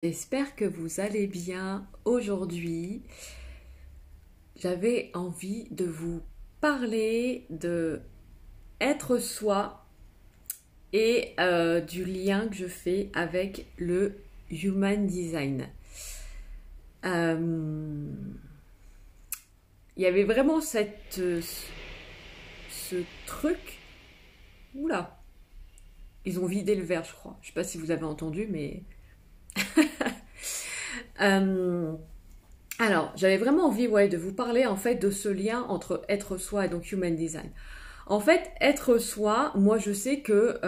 J'espère que vous allez bien aujourd'hui. J'avais envie de vous parler de être soi et du lien que je fais avec le Human Design. Il y avait vraiment ce truc. Oula, ils ont vidé le verre, je crois. Je sais pas si vous avez entendu, mais alors, j'avais vraiment envie, de vous parler en fait de ce lien entre être soi et donc Human Design. En fait, être soi, moi je sais que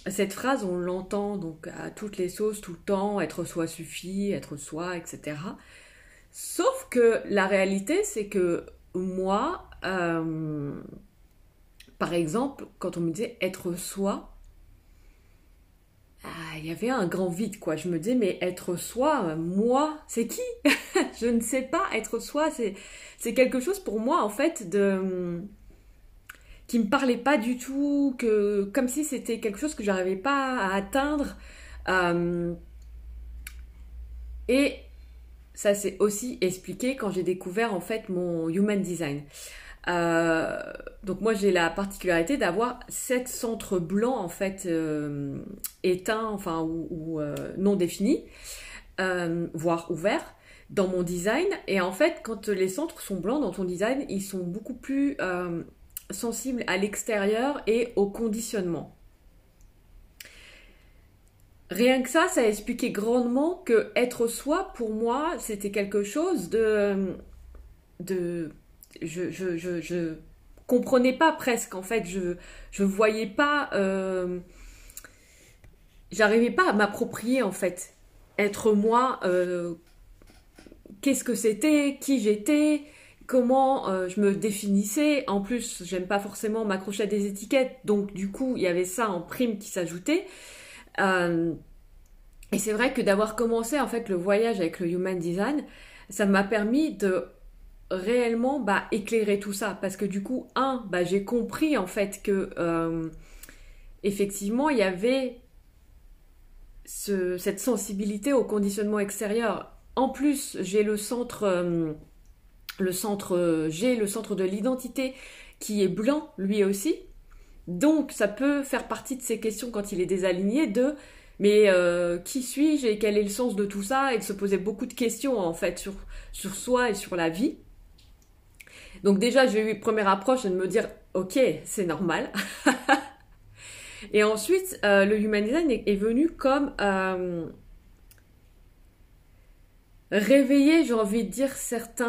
cette phrase, on l'entend donc à toutes les sauces, tout le temps, être soi suffit, être soi, etc. Sauf que la réalité, c'est que moi, par exemple, quand on me disait être soi, il y avait un grand vide, quoi. Je me disais, mais être soi, moi, c'est qui? Je ne sais pas. Être soi, c'est quelque chose pour moi, en fait, qui me parlait pas du tout, comme si c'était quelque chose que j'arrivais pas à atteindre. Euh, et ça s'est aussi expliqué quand j'ai découvert, en fait, mon Human Design. Euh, donc moi j'ai la particularité d'avoir 7 centres blancs en fait éteints, enfin ou non définis, voire ouverts dans mon design. Et en fait quand les centres sont blancs dans ton design, ils sont beaucoup plus sensibles à l'extérieur et au conditionnement. Rien que ça a expliqué grandement que être soi pour moi c'était quelque chose de je comprenais pas presque en fait, je voyais pas, j'arrivais pas à m'approprier en fait être moi, qu'est-ce que c'était, qui j'étais, comment je me définissais. En plus j'aime pas forcément m'accrocher à des étiquettes, donc du coup il y avait ça en prime qui s'ajoutait. Euh, et c'est vrai que d'avoir commencé en fait le voyage avec le Human Design, ça m'a permis de réellement éclairer tout ça, parce que du coup j'ai compris en fait que effectivement il y avait cette sensibilité au conditionnement extérieur. En plus j'ai j'ai le centre de l'identité qui est blanc lui aussi, donc ça peut faire partie de ces questions quand il est désaligné de mais qui suis-je et quel est le sens de tout ça, et de se poser beaucoup de questions en fait sur soi et sur la vie. Donc déjà, j'ai eu une première approche de me dire, ok, c'est normal. Et ensuite, le Human Design est venu comme réveiller, j'ai envie de dire, certaines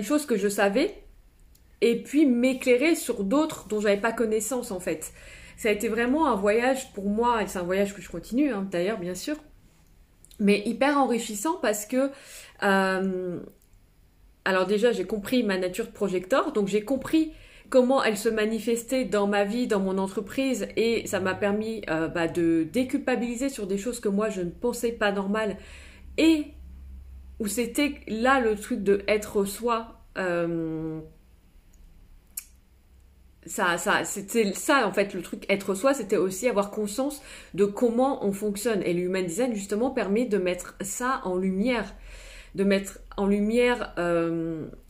choses que je savais, et puis m'éclairer sur d'autres dont j'avais pas connaissance en fait. Ça a été vraiment un voyage pour moi, et c'est un voyage que je continue d'ailleurs, bien sûr, mais hyper enrichissant parce que alors déjà, j'ai compris ma nature de projecteur, donc j'ai compris comment elle se manifestait dans ma vie, dans mon entreprise, et ça m'a permis de déculpabiliser sur des choses que moi je ne pensais pas normales, et où c'était là le truc de être soi. C'était ça en fait le truc être soi, c'était aussi avoir conscience de comment on fonctionne, et le Human Design justement permet de mettre ça en lumière,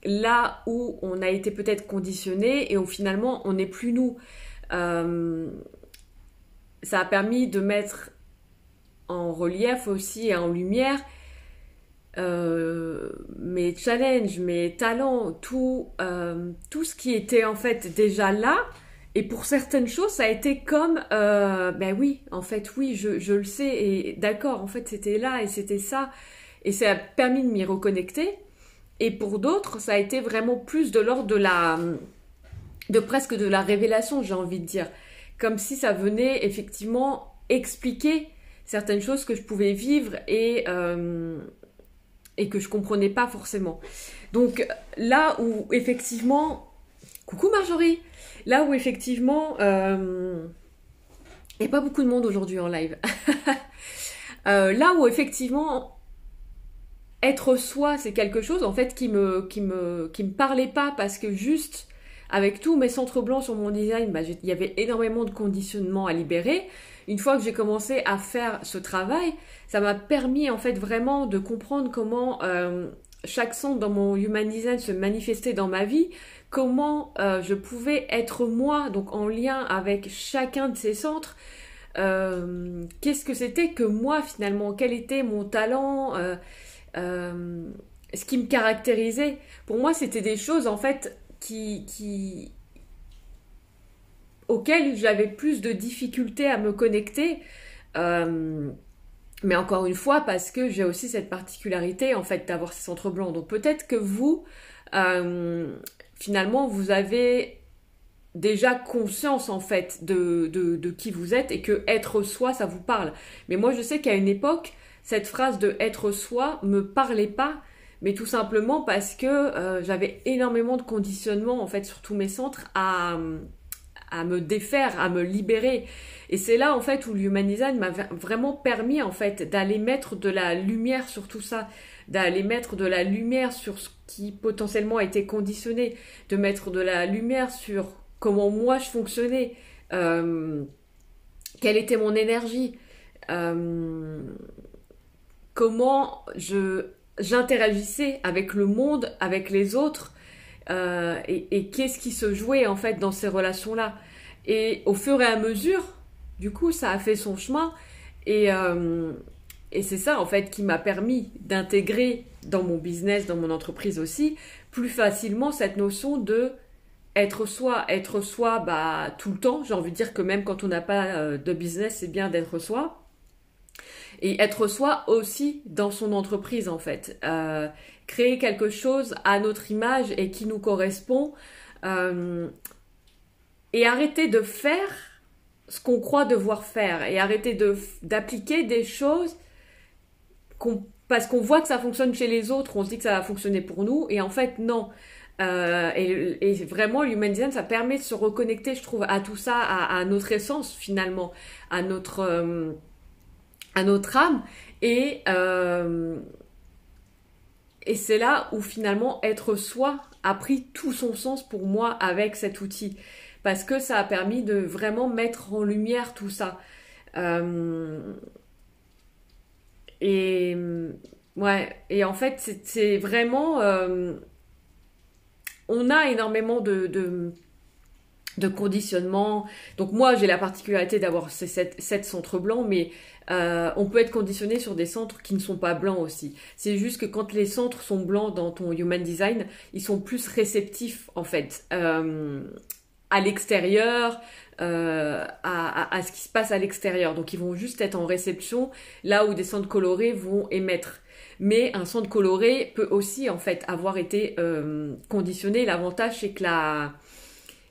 là où on a été peut-être conditionné et où finalement on n'est plus nous. Ça a permis de mettre en relief aussi et en lumière mes challenges, mes talents, tout ce qui était en fait déjà là. Et pour certaines choses, ça a été comme, oui, en fait, oui, je le sais, et d'accord, en fait, c'était là et c'était ça. Et ça a permis de m'y reconnecter. Et pour d'autres, ça a été vraiment plus de l'ordre de presque de la révélation, j'ai envie de dire. Comme si ça venait effectivement expliquer certaines choses que je pouvais vivre et que je comprenais pas forcément. Donc là où effectivement, coucou Marjorie, là où effectivement, il n'y a pas beaucoup de monde aujourd'hui en live. Là où effectivement être soi, c'est quelque chose en fait qui me parlait pas, parce que juste avec tous mes centres blancs sur mon design, il y avait énormément de conditionnement à libérer. Une fois que j'ai commencé à faire ce travail, ça m'a permis en fait vraiment de comprendre comment chaque centre dans mon Human Design se manifestait dans ma vie, comment je pouvais être moi, donc en lien avec chacun de ces centres. Qu'est-ce que c'était que moi finalement, quel était mon talent, ce qui me caractérisait. Pour moi, c'était des choses en fait auxquelles j'avais plus de difficultés à me connecter. Mais encore une fois, parce que j'ai aussi cette particularité en fait d'avoir ces centres blancs. Donc peut-être que vous, finalement, vous avez déjà conscience en fait de qui vous êtes et que être soi, ça vous parle. Mais moi, je sais qu'à une époque, cette phrase de être soi me parlait pas, mais tout simplement parce que j'avais énormément de conditionnement en fait sur tous mes centres à me défaire, à me libérer. Et c'est là en fait où l'Human Design m'a vraiment permis en fait d'aller mettre de la lumière sur tout ça, d'aller mettre de la lumière sur ce qui potentiellement a été conditionné, de mettre de la lumière sur comment moi je fonctionnais, quelle était mon énergie, comment j'interagissais avec le monde, avec les autres, et qu'est-ce qui se jouait en fait dans ces relations-là. Et au fur et à mesure, du coup, ça a fait son chemin, et c'est ça en fait qui m'a permis d'intégrer dans mon business, dans mon entreprise aussi, plus facilement cette notion de être soi, tout le temps. J'ai envie de dire que même quand on n'a pas de business, c'est bien d'être soi. Et être soi aussi dans son entreprise en fait. Créer quelque chose à notre image et qui nous correspond. Et arrêter de faire ce qu'on croit devoir faire. Et arrêter d'appliquer des choses parce qu'on voit que ça fonctionne chez les autres, on se dit que ça va fonctionner pour nous. Et en fait, non. Et vraiment, l'Human Design, ça permet de se reconnecter, je trouve, à tout ça, à notre essence finalement, à notre âme. Et c'est là où finalement être soi a pris tout son sens pour moi avec cet outil. Parce que ça a permis de vraiment mettre en lumière tout ça. Et ouais, et en fait, c'est vraiment... on a énormément de conditionnement. Donc moi, j'ai la particularité d'avoir ces 7 centres blancs, mais on peut être conditionné sur des centres qui ne sont pas blancs aussi. C'est juste que quand les centres sont blancs dans ton Human Design, ils sont plus réceptifs en fait à l'extérieur, à ce qui se passe à l'extérieur. Donc ils vont juste être en réception, là où des centres colorés vont émettre. Mais un centre coloré peut aussi en fait avoir été conditionné. L'avantage c'est que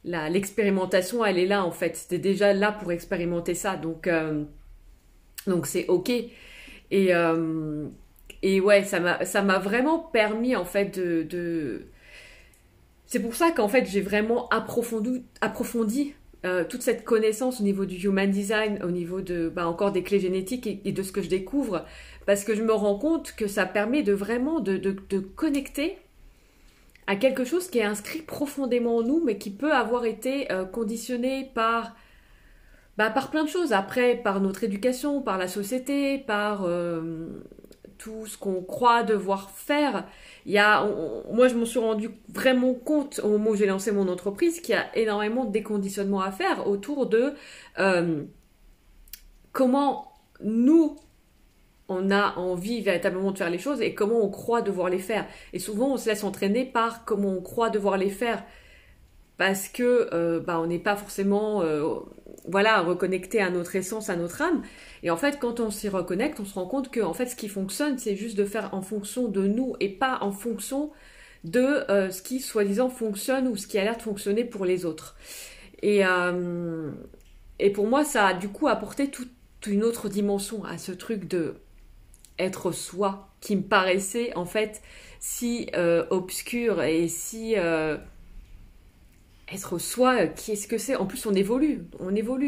l'expérimentation elle est là en fait. C'était déjà là pour expérimenter ça. Donc c'est ok. Et ouais, ça m'a vraiment permis en fait C'est pour ça qu'en fait j'ai vraiment approfondi toute cette connaissance au niveau du Human Design, au niveau de encore des clés génétiques et de ce que je découvre, parce que je me rends compte que ça permet de vraiment de connecter à quelque chose qui est inscrit profondément en nous, mais qui peut avoir été conditionné par plein de choses. Après, par notre éducation, par la société, par tout ce qu'on croit devoir faire. Moi, je m'en suis rendu vraiment compte au moment où j'ai lancé mon entreprise qu'il y a énormément de déconditionnement à faire autour de comment nous, on a envie véritablement de faire les choses et comment on croit devoir les faire. Et souvent, on se laisse entraîner par comment on croit devoir les faire parce que on n'est pas forcément reconnecté à notre essence, à notre âme. Et en fait, quand on s'y reconnecte, on se rend compte que en fait, ce qui fonctionne, c'est juste de faire en fonction de nous et pas en fonction de ce qui, soi-disant, fonctionne ou ce qui a l'air de fonctionner pour les autres. Et pour moi, ça a du coup apporté toute une autre dimension à ce truc de être soi, qui me paraissait en fait si obscur et si... être soi, qu'est-ce que c'est? En plus, on évolue.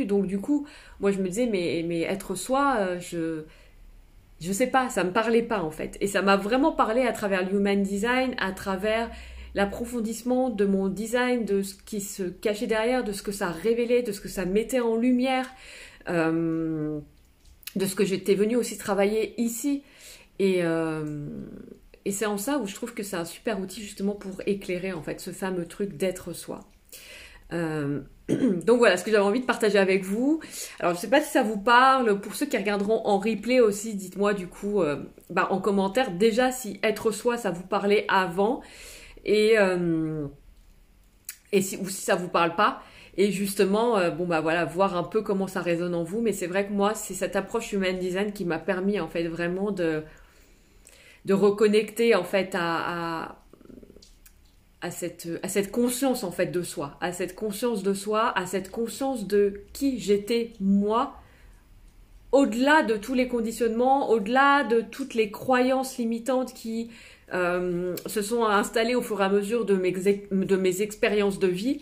Donc du coup, moi je me disais, mais être soi, je sais pas, ça me parlait pas en fait. Et ça m'a vraiment parlé à travers l'Human Design, à travers l'approfondissement de mon design, de ce qui se cachait derrière, de ce que ça révélait, de ce que ça mettait en lumière, de ce que j'étais venue aussi travailler ici. Et, et c'est en ça où je trouve que c'est un super outil justement pour éclairer en fait ce fameux truc d'être soi. Donc voilà ce que j'avais envie de partager avec vous. Alors je sais pas si ça vous parle, pour ceux qui regarderont en replay aussi, dites-moi du coup en commentaire déjà si être soi ça vous parlait avant et ou si ça vous parle pas. Et justement, voilà, voir un peu comment ça résonne en vous. Mais c'est vrai que moi, c'est cette approche human design qui m'a permis en fait vraiment de reconnecter en fait à cette conscience en fait de soi, à cette conscience de soi, à cette conscience de qui j'étais moi, au-delà de tous les conditionnements, au-delà de toutes les croyances limitantes qui se sont installées au fur et à mesure de mes expériences de vie.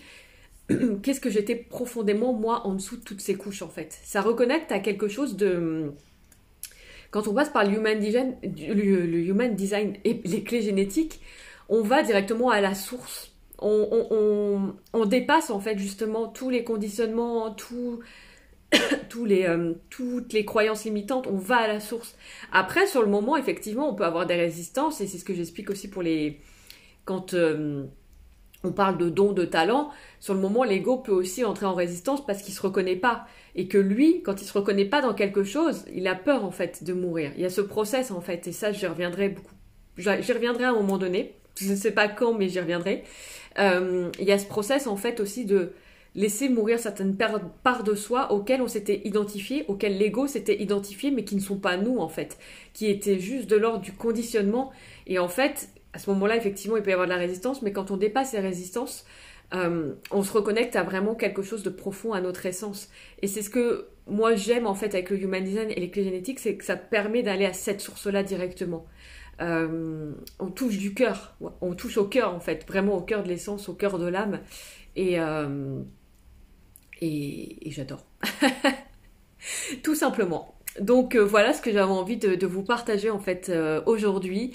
Qu'est-ce que j'étais profondément moi en dessous de toutes ces couches en fait. Ça reconnecte à quelque chose de... Quand on passe par le human design et les clés génétiques, on va directement à la source. On dépasse en fait justement tous les conditionnements, toutes les croyances limitantes, on va à la source. Après, sur le moment, effectivement, on peut avoir des résistances, et c'est ce que j'explique aussi quand on parle de dons, de talents, sur le moment, l'ego peut aussi entrer en résistance parce qu'il se reconnaît pas. Et que lui, quand il se reconnaît pas dans quelque chose, il a peur en fait de mourir. Il y a ce process en fait, et ça j'y reviendrai beaucoup. J'y reviendrai à un moment donné. Je ne sais pas quand, mais j'y reviendrai. Il y a ce process en fait aussi de laisser mourir certaines parts de soi auxquelles on s'était identifié, auxquelles l'ego s'était identifié, mais qui ne sont pas nous en fait, qui étaient juste de l'ordre du conditionnement. Et en fait, à ce moment-là, effectivement, il peut y avoir de la résistance, mais quand on dépasse ces résistances, on se reconnecte à vraiment quelque chose de profond, à notre essence. Et c'est ce que moi j'aime en fait avec le Human Design et les clés génétiques, c'est que ça permet d'aller à cette source-là directement. On touche du cœur, on touche au cœur en fait, vraiment au cœur de l'essence, au cœur de l'âme. Et j'adore. Tout simplement. Donc voilà ce que j'avais envie de vous partager en fait aujourd'hui.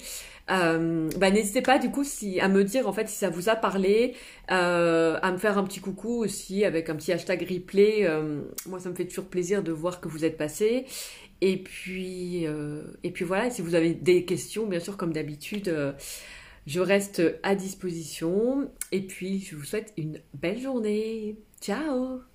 N'hésitez pas du coup à me dire en fait si ça vous a parlé, à me faire un petit coucou aussi avec un petit hashtag replay. Moi ça me fait toujours plaisir de voir que vous êtes passé. Et puis voilà, si vous avez des questions, bien sûr comme d'habitude, je reste à disposition. Et puis je vous souhaite une belle journée. Ciao!